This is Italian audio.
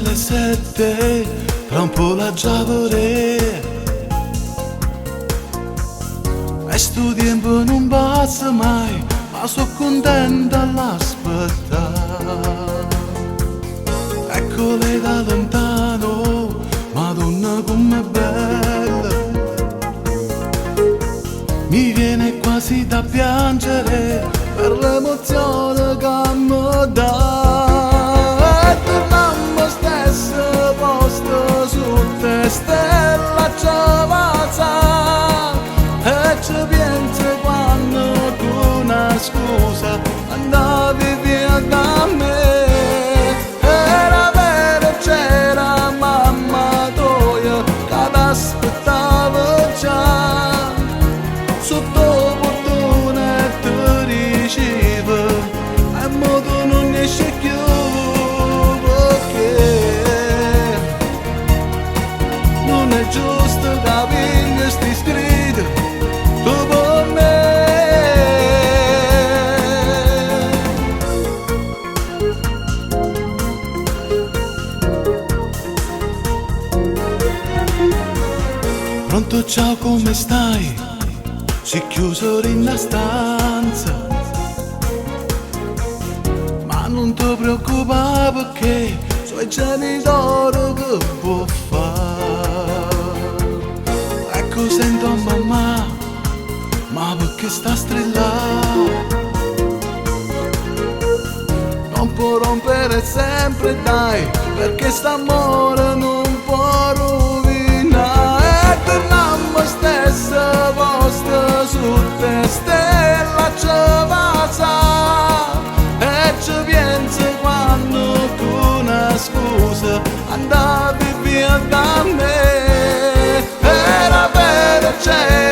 le 7, tra un po' la già vorrei. E sto tempo non passa mai, ma sono contenta all'aspettare. Ecco lei da lontano, Madonna com'è bella. Mi viene quasi da piangere per l'emozione che mi dà. E torniamo stesso posto su te stella ci passa. E ci penso quando tu una scusa andavi via da me. Era vero c'era mamma tua che t'aspettava già. Sotto portone ti diceva e mo tu non esci più perché non è giusto che vengono scritto tu per me. Pronto, ciao, come stai? Si chiuso in una stanza, ma non ti preoccupare perché sono i genitori che può fare. Ecco, sento mamma, ma perché sta strillando? Non può rompere sempre, dai, perché st'amore non può rovinare. E torniamo stesso posto su te stella ci passa. E ci penso quando tu una scusa andavi via da me. Era vero c'è